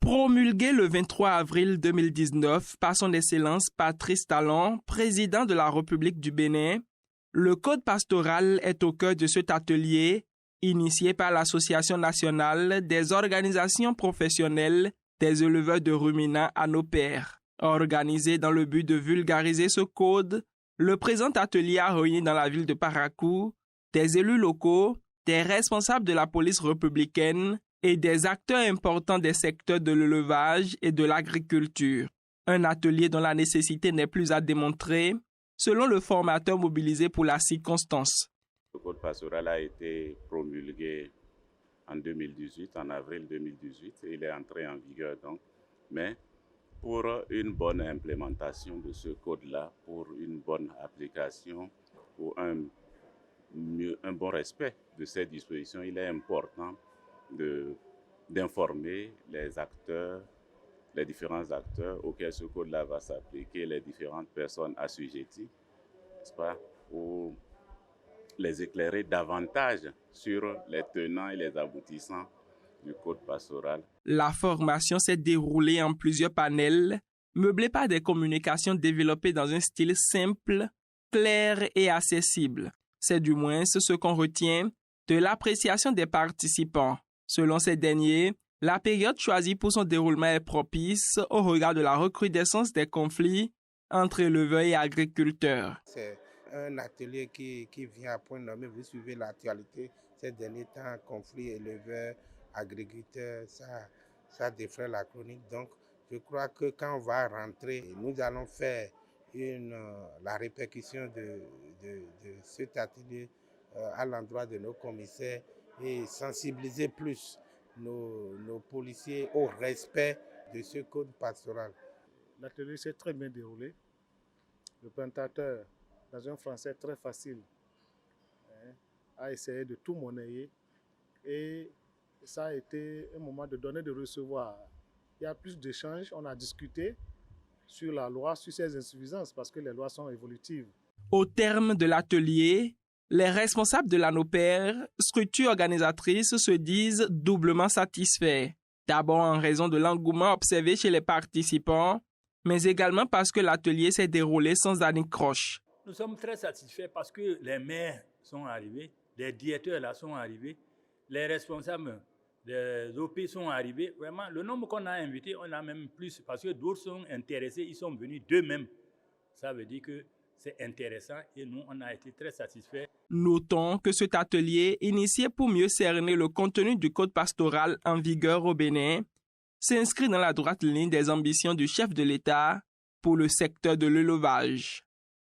Promulgué le 23 avril 2019 par son Excellence Patrice Talon, président de la République du Bénin, le Code pastoral est au cœur de cet atelier initié par l'Association nationale des organisations professionnelles des éleveurs de ruminants ANOPER. Organisé dans le but de vulgariser ce code, le présent atelier a réuni dans la ville de Parakou des élus locaux, des responsables de la police républicaine et des acteurs importants des secteurs de l'élevage et de l'agriculture. Un atelier dont la nécessité n'est plus à démontrer, selon le formateur mobilisé pour la circonstance. Le code pastoral a été promulgué en 2018, en avril 2018, et il est entré en vigueur donc. Mais pour une bonne implémentation de ce code-là, pour une bonne application, pour un bon respect de ces dispositions, il est important d'informer les acteurs, les différents acteurs auxquels ce code-là va s'appliquer, les différentes personnes assujetties, n'est-ce pas, pour les éclairer davantage sur les tenants et les aboutissants du code pastoral. La formation s'est déroulée en plusieurs panels, meublés par des communications développées dans un style simple, clair et accessible. C'est du moins ce qu'on retient de l'appréciation des participants. Selon ces derniers, la période choisie pour son déroulement est propice au regard de la recrudescence des conflits entre éleveurs et agriculteurs. C'est un atelier qui vient à point nommé. Vous suivez l'actualité ces derniers temps, conflits éleveurs, agriculteurs, ça défraie la chronique. Donc, je crois que quand on va rentrer, nous allons faire la répercussion de cet atelier à l'endroit de nos commissaires et sensibiliser plus nos policiers au respect de ce code pastoral. L'atelier s'est très bien déroulé. Le présentateur, dans un français très facile, a essayé de tout monnayer et ça a été un moment de donner, de recevoir. Il y a plus d'échanges, on a discuté sur la loi, sur ses insuffisances parce que les lois sont évolutives. Au terme de l'atelier, les responsables de l'ANOPER, structure organisatrice, se disent doublement satisfaits. D'abord en raison de l'engouement observé chez les participants, mais également parce que l'atelier s'est déroulé sans anicroche. Nous sommes très satisfaits parce que les maires sont arrivés, les directeurs là sont arrivés, les responsables des OP sont arrivés. Vraiment, le nombre qu'on a invité, on a même plus parce que d'autres sont intéressés, ils sont venus d'eux-mêmes. Ça veut dire que c'est intéressant et nous, on a été très satisfaits. Notons que cet atelier, initié pour mieux cerner le contenu du code pastoral en vigueur au Bénin, s'inscrit dans la droite ligne des ambitions du chef de l'État pour le secteur de l'élevage.